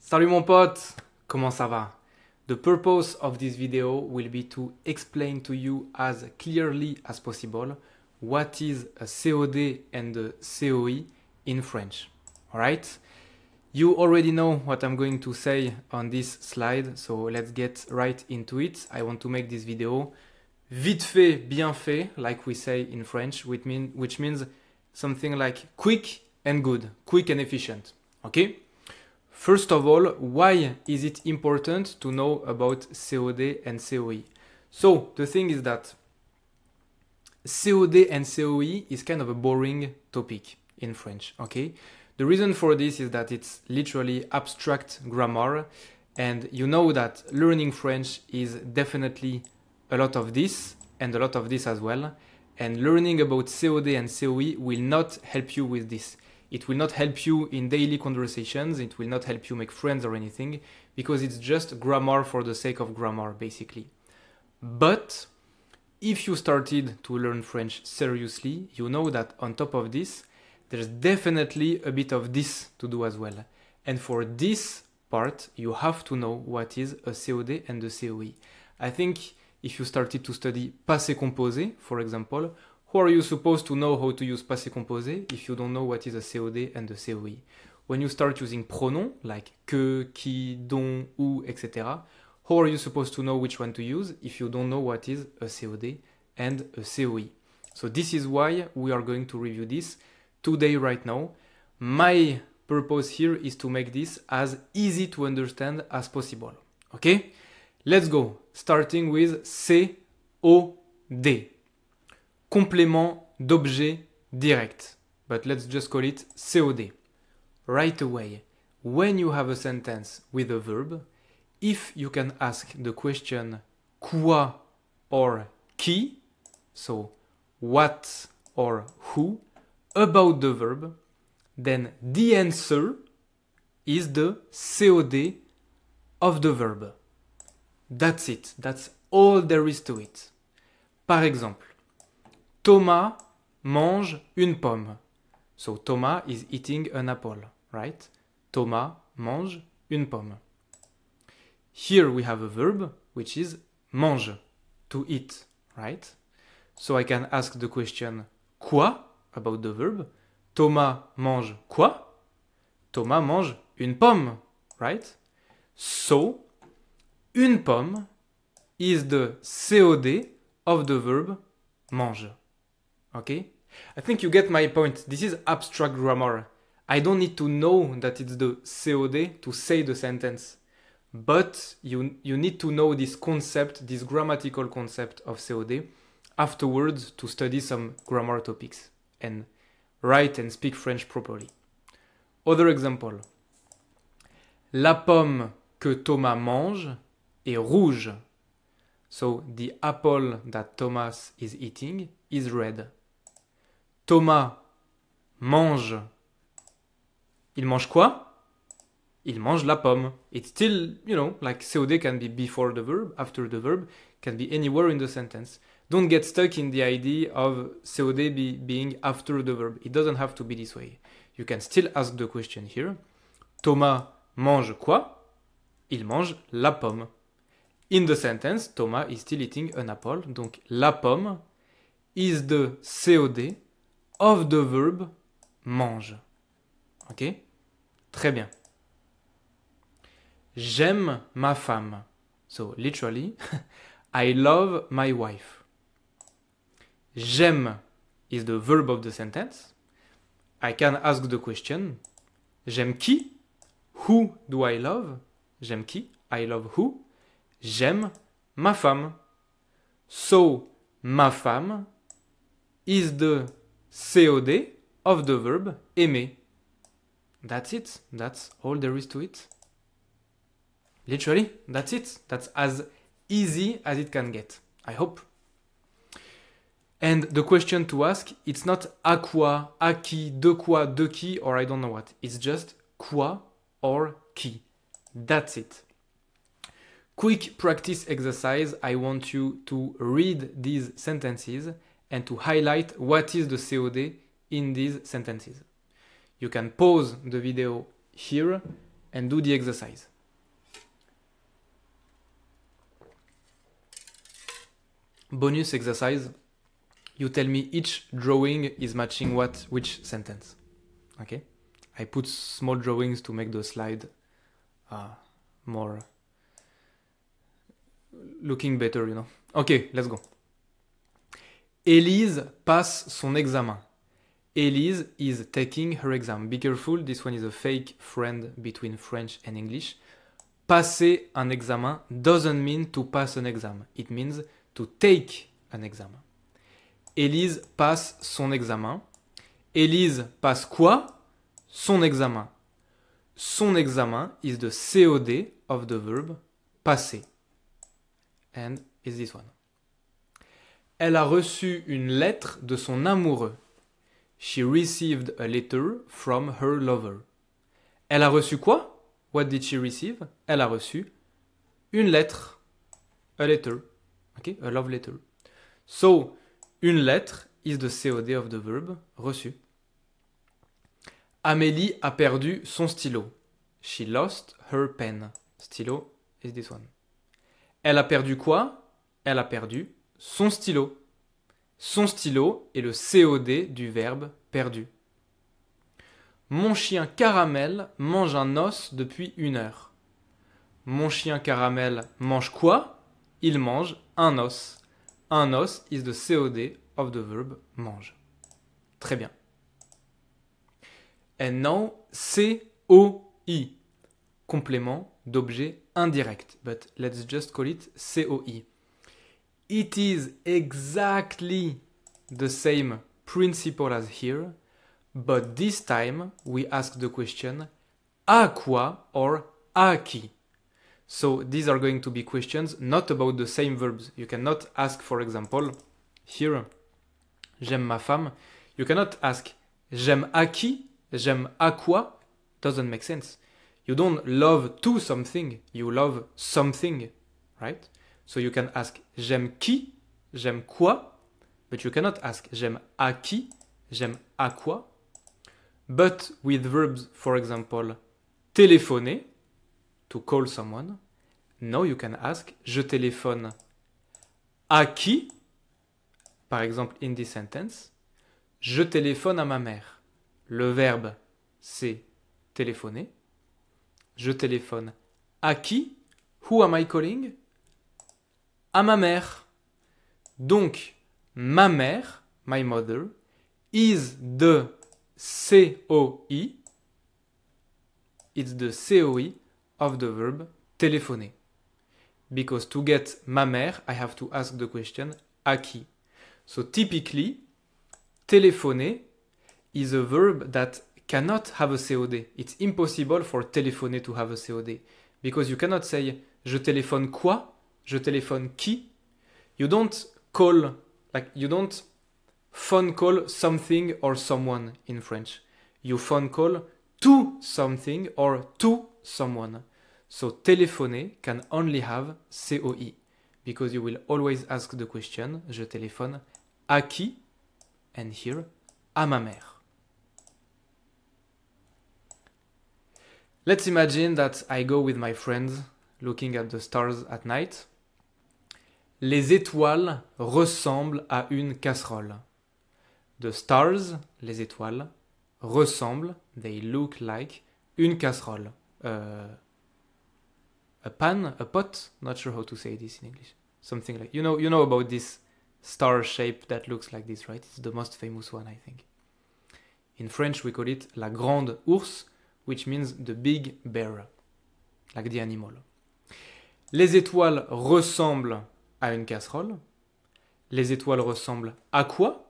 Salut mon pote, comment ça va? The purpose of this video will be to explain to you as clearly as possible what is a COD and a COE in French. Alright? You already know what I'm going to say on this slide, so let's get right into it. I want to make this video vite fait, bien fait, like we say in French, which means something like quick and good, quick and efficient. Okay? First of all, why is it important to know about COD and COE? So, the thing is that COD and COE is kind of a boring topic in French, okay? The reason for this is that it's literally abstract grammar, and you know that learning French is definitely a lot of this and a lot of this as well, and learning about COD and COE will not help you with this. It will not help you in daily conversations, it will not help you make friends or anything, because it's just grammar for the sake of grammar, basically. But if you started to learn French seriously, you know that on top of this, there's definitely a bit of this to do as well. And for this part, you have to know what is a COD and a COE. I think if you started to study passé composé, for example, how are you supposed to know how to use passé composé if you don't know what is a COD and a COE? When you start using pronoun like que, qui, dont, ou, etc., how are you supposed to know which one to use if you don't know what is a COD and a COE? So this is why we are going to review this today right now. My purpose here is to make this as easy to understand as possible. Okay? Let's go. Starting with COD. Complément d'objet direct. But let's just call it COD. Right away, when you have a sentence with a verb, if you can ask the question quoi or qui, so what or who, about the verb, then the answer is the COD of the verb. That's it. That's all there is to it. Par exemple, Thomas mange une pomme. So Thomas is eating an apple, right? Thomas mange une pomme. Here we have a verb, which is mange, to eat, right? So I can ask the question quoi about the verb. Thomas mange quoi? Thomas mange une pomme, right? So, une pomme is the COD of the verb mange. Okay? I think you get my point. This is abstract grammar. I don't need to know that it's the COD to say the sentence. But you need to know this concept, this grammatical concept of COD afterwards to study some grammar topics and write and speak French properly. Other example. La pomme que Thomas mange est rouge. So the apple that Thomas is eating is red. Thomas mange. Il mange quoi? Il mange la pomme. It's still, like COD can be before the verb, after the verb, can be anywhere in the sentence. Don't get stuck in the idea of COD being after the verb. It doesn't have to be this way. You can still ask the question here. Thomas mange quoi? Il mange la pomme. In the sentence, Thomas is still eating an apple. Donc, la pomme is the COD of the verb mange. Ok? Très bien. J'aime ma femme. So, literally, I love my wife. J'aime is the verb of the sentence. I can ask the question. J'aime qui? Who do I love? J'aime qui? I love who? J'aime ma femme. So, ma femme is the COD of the verb aimer. That's it. That's all there is to it. Literally, that's it. That's as easy as it can get. I hope. And the question to ask, it's not à quoi, à qui, de quoi, de qui, or I don't know what. It's just quoi or qui. That's it. Quick practice exercise. I want you to read these sentences and to highlight what is the COD in these sentences. You can pause the video here and do the exercise. Bonus exercise. You tell me each drawing is matching which sentence. Okay? I put small drawings to make the slide more looking better, you know. Okay, let's go. Élise passe son examen. Élise is taking her exam. Be careful, this one is a fake friend between French and English. Passer un examen doesn't mean to pass an exam. It means to take an exam. Élise passe son examen. Élise passe quoi? Son examen. Son examen is the COD of the verb passer. And is this one. Elle a reçu une lettre de son amoureux. She received a letter from her lover. Elle a reçu quoi? What did she receive? Elle a reçu une lettre. A letter. Okay, a love letter. So, une lettre is the COD of the verb reçu. Amélie a perdu son stylo. She lost her pen. Stylo is this one. Elle a perdu quoi? Elle a perdu son stylo. Son stylo est le COD du verbe perdu. Mon chien Caramel mange un os depuis 1 heure. Mon chien Caramel mange quoi? Il mange un os. Un os is the COD of the verb mange. Très bien. And now, COI. Complément d'objet indirect. But let's just call it COI. It is exactly the same principle as here, but this time we ask the question à quoi or à qui. So these are going to be questions not about the same verbs. You cannot ask, for example, here, j'aime ma femme. You cannot ask j'aime à qui, j'aime à quoi. Doesn't make sense. You don't love to something, you love something, right? So you can ask j'aime qui, j'aime quoi, but you cannot ask j'aime à qui, j'aime à quoi. But with verbs, for example, téléphoner, to call someone, now you can ask je téléphone à qui, par exemple in this sentence, je téléphone à ma mère. Le verbe c'est téléphoner. Je téléphone à qui? Who am I calling? À ma mère. Donc, ma mère, my mother, is the COI. It's the COI of the verb téléphoner. Because to get ma mère, I have to ask the question à qui. So typically, téléphoner is a verb that cannot have a COD. It's impossible for téléphoner to have a COD. Because you cannot say je téléphone quoi? Je téléphone qui? You don't call, like you don't phone call something or someone in French. You phone call to something or to someone. So téléphoner can only have COI. Because you will always ask the question, je téléphone à qui? And here, à ma mère. Let's imagine that I go with my friends looking at the stars at night. Les étoiles ressemblent à une casserole. The stars, les étoiles, ressemblent, they look like, une casserole. A pan, a pot, not sure how to say this in English. Something like, you know about this star shape that looks like this, right? It's the most famous one, I think. In French, we call it la grande ours, which means the big bear, like the animal. Les étoiles ressemblent à une casserole. Les étoiles ressemblent à quoi?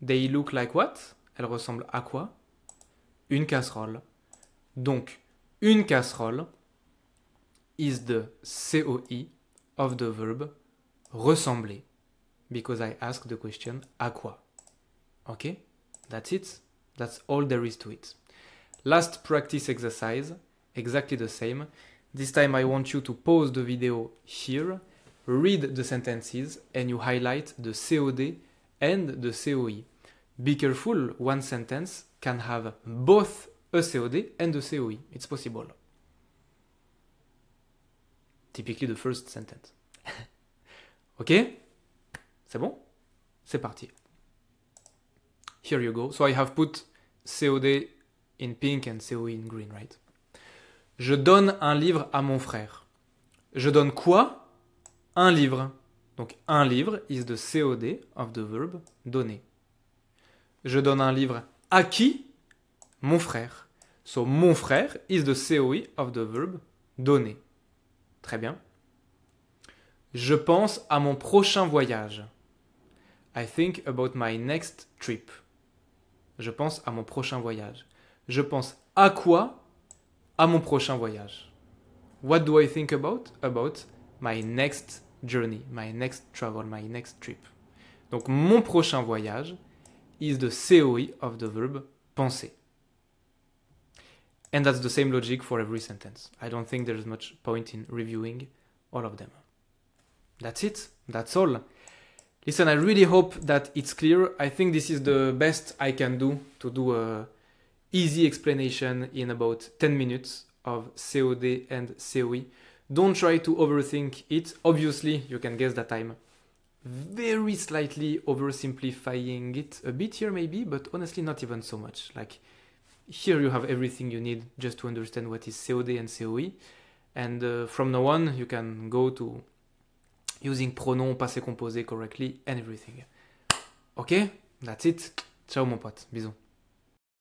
They look like what? Elles ressemblent à quoi? Une casserole. Donc, une casserole is the COI of the verb ressembler. Because I ask the question à quoi? Okay? That's it. That's all there is to it. Last practice exercise, exactly the same. This time I want you to pause the video here, read the sentences, and you highlight the COD and the COI. Be careful, one sentence can have both a COD and a COI. It's possible. typically the first sentence. Ok? C'est bon? C'est parti. Here you go. So I have put COD in pink and COE in green, right? Je donne un livre à mon frère. Je donne quoi? Un livre. Donc un livre is the COD of the verb donner. Je donne un livre à qui? Mon frère. So mon frère is the COE of the verb donner. Très bien. Je pense à mon prochain voyage. I think about my next trip. Je pense à mon prochain voyage. Je pense à quoi? À mon prochain voyage. What do I think about? About my next journey, my next travel, my next trip. Donc mon prochain voyage is the COE of the verb penser. And that's the same logic for every sentence. I don't think there's much point in reviewing all of them. That's it. That's all. Listen, I really hope that it's clear. I think this is the best I can do to do a easy explanation in about 10 minutes of COD and COE. Don't try to overthink it. Obviously, you can guess that I'm very slightly oversimplifying it a bit here maybe, but honestly not even so much. Like here you have everything you need just to understand what is COD and COE. And from now on, you can go to using pronom, passé composé correctly and everything. Ok? That's it. Ciao mon pote. Bisous.